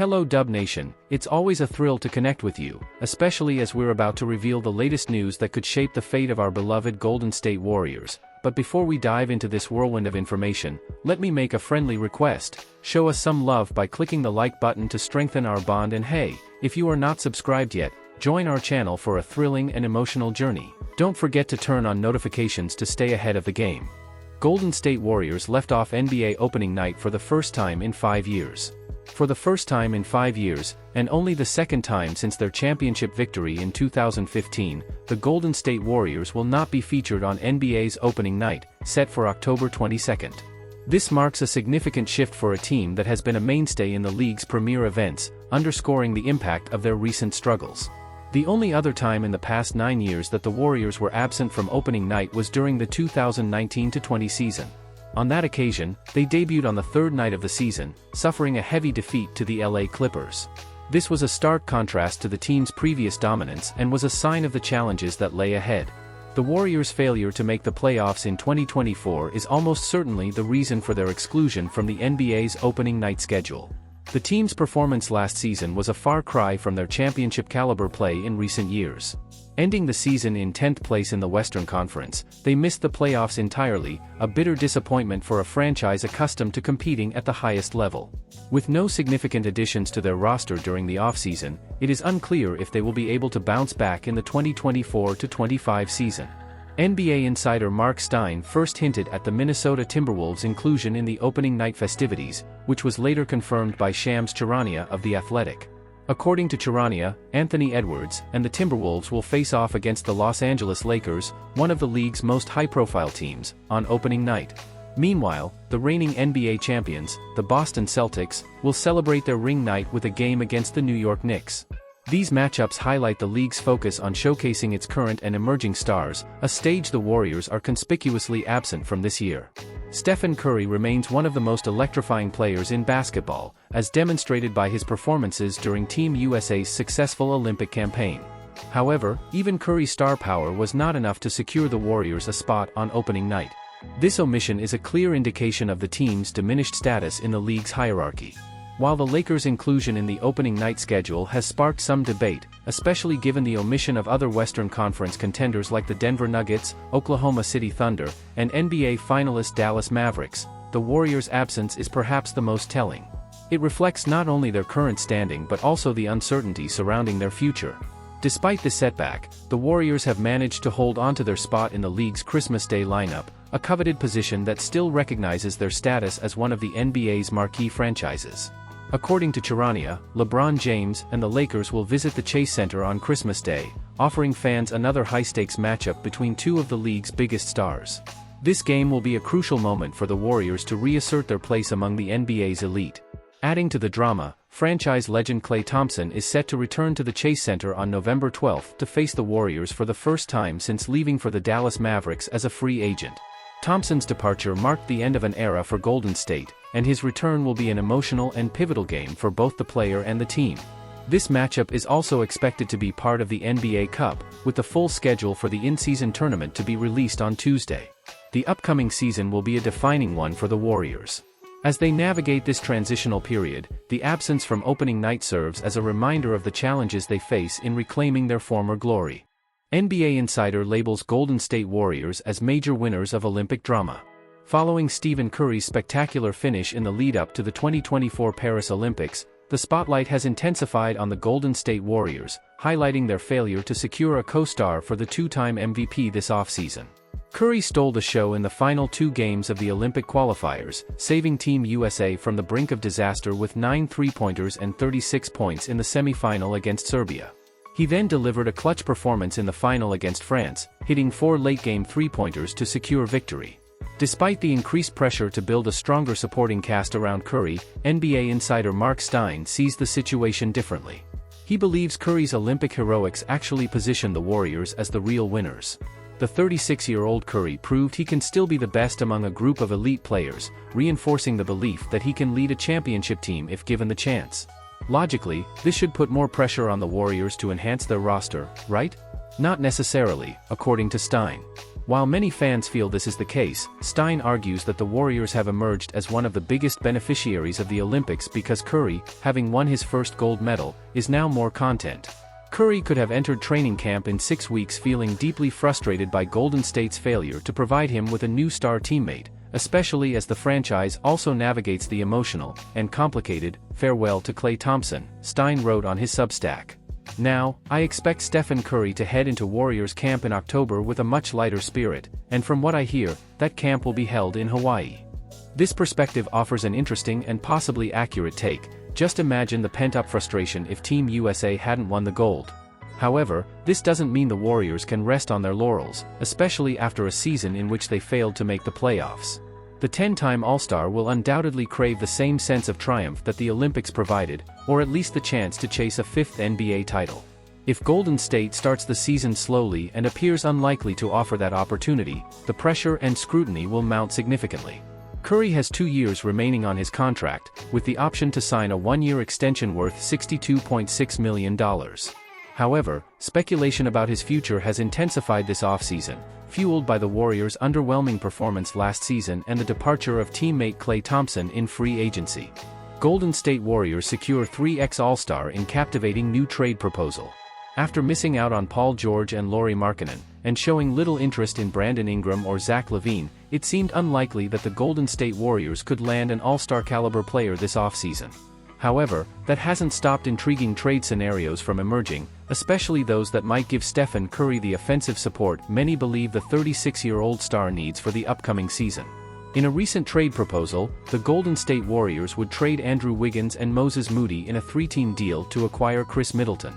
Hello Dub Nation, it's always a thrill to connect with you, especially as we're about to reveal the latest news that could shape the fate of our beloved Golden State Warriors. But before we dive into this whirlwind of information, let me make a friendly request. Show us some love by clicking the like button to strengthen our bond, and hey, if you are not subscribed yet, join our channel for a thrilling and emotional journey. Don't forget to turn on notifications to stay ahead of the game. Golden State Warriors left off NBA opening night for the first time in 5 years. For the first time in 5 years, and only the second time since their championship victory in 2015, the Golden State Warriors will not be featured on NBA's opening night, set for October 22nd. This marks a significant shift for a team that has been a mainstay in the league's premier events, underscoring the impact of their recent struggles. The only other time in the past 9 years that the Warriors were absent from opening night was during the 2019-20 season. On that occasion, they debuted on the third night of the season, suffering a heavy defeat to the LA Clippers. This was a stark contrast to the team's previous dominance and was a sign of the challenges that lay ahead. The Warriors' failure to make the playoffs in 2024 is almost certainly the reason for their exclusion from the NBA's opening night schedule. The team's performance last season was a far cry from their championship-caliber play in recent years. Ending the season in 10th place in the Western Conference, they missed the playoffs entirely, a bitter disappointment for a franchise accustomed to competing at the highest level. With no significant additions to their roster during the offseason, it is unclear if they will be able to bounce back in the 2024-25 season. NBA insider Mark Stein first hinted at the Minnesota Timberwolves' inclusion in the opening night festivities, which was later confirmed by Shams Charania of The Athletic. According to Charania, Anthony Edwards and the Timberwolves will face off against the Los Angeles Lakers, one of the league's most high-profile teams, on opening night. Meanwhile, the reigning NBA champions, the Boston Celtics, will celebrate their ring night with a game against the New York Knicks. These matchups highlight the league's focus on showcasing its current and emerging stars, a stage the Warriors are conspicuously absent from this year. Stephen Curry remains one of the most electrifying players in basketball, as demonstrated by his performances during Team USA's successful Olympic campaign. However, even Curry's star power was not enough to secure the Warriors a spot on opening night. This omission is a clear indication of the team's diminished status in the league's hierarchy. While the Lakers' inclusion in the opening night schedule has sparked some debate, especially given the omission of other Western Conference contenders like the Denver Nuggets, Oklahoma City Thunder, and NBA finalist Dallas Mavericks, the Warriors' absence is perhaps the most telling. It reflects not only their current standing but also the uncertainty surrounding their future. Despite this setback, the Warriors have managed to hold onto their spot in the league's Christmas Day lineup, a coveted position that still recognizes their status as one of the NBA's marquee franchises. According to Charania, LeBron James and the Lakers will visit the Chase Center on Christmas Day, offering fans another high-stakes matchup between two of the league's biggest stars. This game will be a crucial moment for the Warriors to reassert their place among the NBA's elite. Adding to the drama, franchise legend Klay Thompson is set to return to the Chase Center on November 12 to face the Warriors for the first time since leaving for the Dallas Mavericks as a free agent. Thompson's departure marked the end of an era for Golden State, and his return will be an emotional and pivotal game for both the player and the team. This matchup is also expected to be part of the NBA Cup, with the full schedule for the in-season tournament to be released on Tuesday. The upcoming season will be a defining one for the Warriors. As they navigate this transitional period, the absence from opening night serves as a reminder of the challenges they face in reclaiming their former glory. NBA Insider labels Golden State Warriors as major winners of Olympic drama. Following Stephen Curry's spectacular finish in the lead-up to the 2024 Paris Olympics, the spotlight has intensified on the Golden State Warriors, highlighting their failure to secure a co-star for the two-time MVP this offseason. Curry stole the show in the final 2 games of the Olympic qualifiers, saving Team USA from the brink of disaster with 9 three-pointers and 36 points in the semi-final against Serbia. He then delivered a clutch performance in the final against France, hitting 4 late-game three-pointers to secure victory. Despite the increased pressure to build a stronger supporting cast around Curry, NBA insider Mark Stein sees the situation differently. He believes Curry's Olympic heroics actually position the Warriors as the real winners. The 36-year-old Curry proved he can still be the best among a group of elite players, reinforcing the belief that he can lead a championship team if given the chance. Logically, this should put more pressure on the Warriors to enhance their roster, right? Not necessarily, according to Stein. While many fans feel this is the case, Stein argues that the Warriors have emerged as one of the biggest beneficiaries of the Olympics because Curry, having won his first gold medal, is now more content. Curry could have entered training camp in 6 weeks feeling deeply frustrated by Golden State's failure to provide him with a new star teammate, especially as the franchise also navigates the emotional and complicated farewell to Klay Thompson, Stein wrote on his Substack. Now, I expect Stephen Curry to head into Warriors camp in October with a much lighter spirit, and from what I hear, that camp will be held in Hawaii. This perspective offers an interesting and possibly accurate take. Just imagine the pent-up frustration if Team USA hadn't won the gold. However, this doesn't mean the Warriors can rest on their laurels, especially after a season in which they failed to make the playoffs. The 10-time All-Star will undoubtedly crave the same sense of triumph that the Olympics provided, or at least the chance to chase a 5th NBA title. If Golden State starts the season slowly and appears unlikely to offer that opportunity, the pressure and scrutiny will mount significantly. Curry has 2 years remaining on his contract, with the option to sign a 1-year extension worth $62.6 million. However, speculation about his future has intensified this offseason, fueled by the Warriors' underwhelming performance last season and the departure of teammate Klay Thompson in free agency. Golden State Warriors secure 3x All-Star in captivating new trade proposal. After missing out on Paul George and Lauri Markkanen, and showing little interest in Brandon Ingram or Zach LaVine, it seemed unlikely that the Golden State Warriors could land an All-Star caliber player this offseason. However, that hasn't stopped intriguing trade scenarios from emerging, especially those that might give Stephen Curry the offensive support many believe the 36-year-old star needs for the upcoming season. In a recent trade proposal, the Golden State Warriors would trade Andrew Wiggins and Moses Moody in a 3-team deal to acquire Chris Middleton.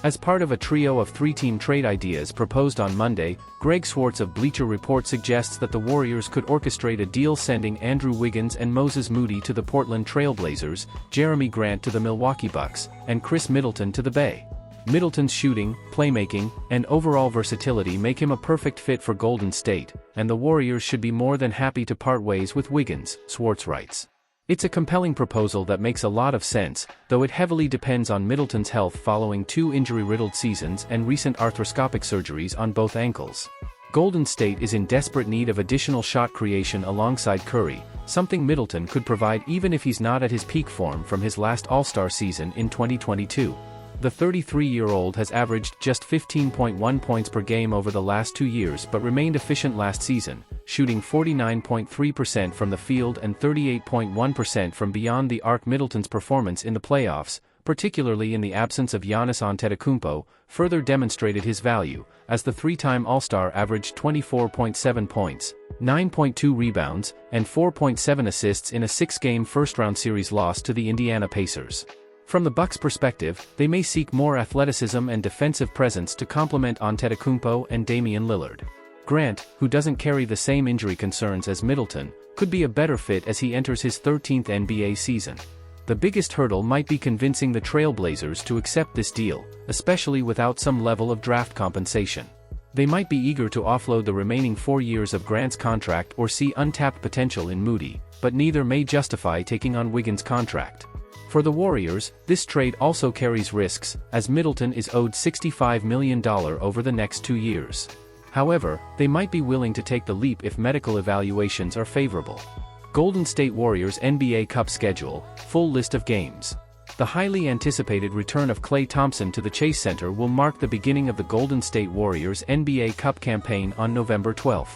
As part of a trio of 3-team trade ideas proposed on Monday, Greg Swartz of Bleacher Report suggests that the Warriors could orchestrate a deal sending Andrew Wiggins and Moses Moody to the Portland Trail Blazers, Jeremy Grant to the Milwaukee Bucks, and Chris Middleton to the Bay. Middleton's shooting, playmaking, and overall versatility make him a perfect fit for Golden State, and the Warriors should be more than happy to part ways with Wiggins, Swartz writes. It's a compelling proposal that makes a lot of sense, though it heavily depends on Middleton's health following 2 injury-riddled seasons and recent arthroscopic surgeries on both ankles. Golden State is in desperate need of additional shot creation alongside Curry, something Middleton could provide even if he's not at his peak form from his last All-Star season in 2022. The 33-year-old has averaged just 15.1 points per game over the last 2 years but remained efficient last season, shooting 49.3% from the field and 38.1% from beyond the arc. Middleton's performance in the playoffs, particularly in the absence of Giannis Antetokounmpo, further demonstrated his value, as the 3-time All-Star averaged 24.7 points, 9.2 rebounds, and 4.7 assists in a 6-game first-round series loss to the Indiana Pacers. From the Bucks' perspective, they may seek more athleticism and defensive presence to complement Antetokounmpo and Damian Lillard. Grant, who doesn't carry the same injury concerns as Middleton, could be a better fit as he enters his 13th NBA season. The biggest hurdle might be convincing the Trail Blazers to accept this deal, especially without some level of draft compensation. They might be eager to offload the remaining 4 years of Grant's contract or see untapped potential in Moody, but neither may justify taking on Wiggins' contract. For the Warriors, this trade also carries risks, as Middleton is owed $65 million over the next 2 years. However, they might be willing to take the leap if medical evaluations are favorable. Golden State Warriors NBA Cup schedule, full list of games. The highly anticipated return of Klay Thompson to the Chase Center will mark the beginning of the Golden State Warriors NBA Cup campaign on November 12.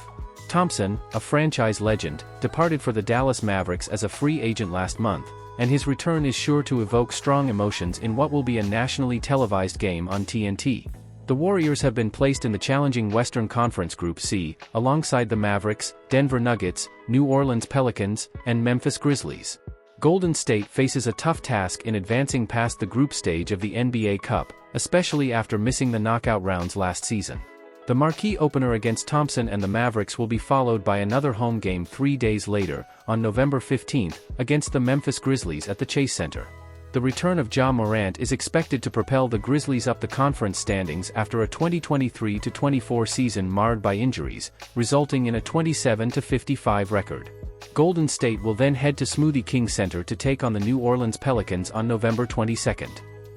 Thompson, a franchise legend, departed for the Dallas Mavericks as a free agent last month, and his return is sure to evoke strong emotions in what will be a nationally televised game on TNT. The Warriors have been placed in the challenging Western Conference Group C, alongside the Mavericks, Denver Nuggets, New Orleans Pelicans, and Memphis Grizzlies. Golden State faces a tough task in advancing past the group stage of the NBA Cup, especially after missing the knockout rounds last season. The marquee opener against Thompson and the Mavericks will be followed by another home game 3 days later, on November 15, against the Memphis Grizzlies at the Chase Center. The return of Ja Morant is expected to propel the Grizzlies up the conference standings after a 2023-24 season marred by injuries, resulting in a 27-55 record. Golden State will then head to Smoothie King Center to take on the New Orleans Pelicans on November 22.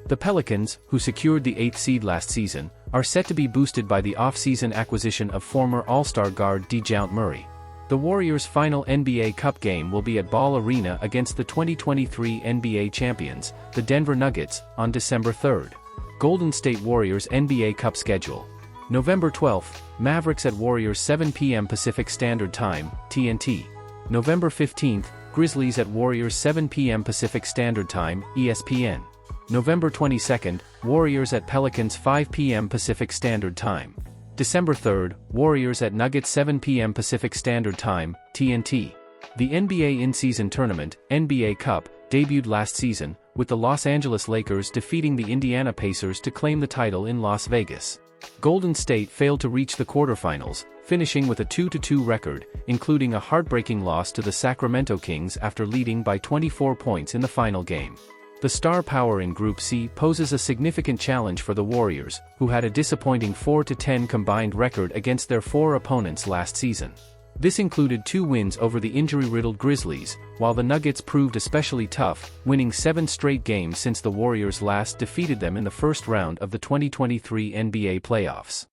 The Pelicans, who secured the 8th seed last season, are set to be boosted by the off-season acquisition of former All-Star guard DeJounte Murray. The Warriors' final NBA Cup game will be at Ball Arena against the 2023 NBA champions, the Denver Nuggets, on December 3rd. Golden State Warriors NBA Cup schedule. November 12th, Mavericks at Warriors 7 p.m. Pacific Standard Time, TNT. November 15th, Grizzlies at Warriors 7 p.m. Pacific Standard Time, ESPN. November 22nd, Warriors at Pelicans 5 p.m. Pacific Standard Time. December 3rd, Warriors at Nuggets 7 p.m. Pacific Standard Time, TNT. The NBA in-season tournament, NBA Cup, debuted last season, with the Los Angeles Lakers defeating the Indiana Pacers to claim the title in Las Vegas. Golden State failed to reach the quarterfinals, finishing with a 2-2 record, including a heartbreaking loss to the Sacramento Kings after leading by 24 points in the final game. The star power in Group C poses a significant challenge for the Warriors, who had a disappointing 4-10 combined record against their 4 opponents last season. This included 2 wins over the injury-riddled Grizzlies, while the Nuggets proved especially tough, winning 7 straight games since the Warriors last defeated them in the first round of the 2023 NBA playoffs.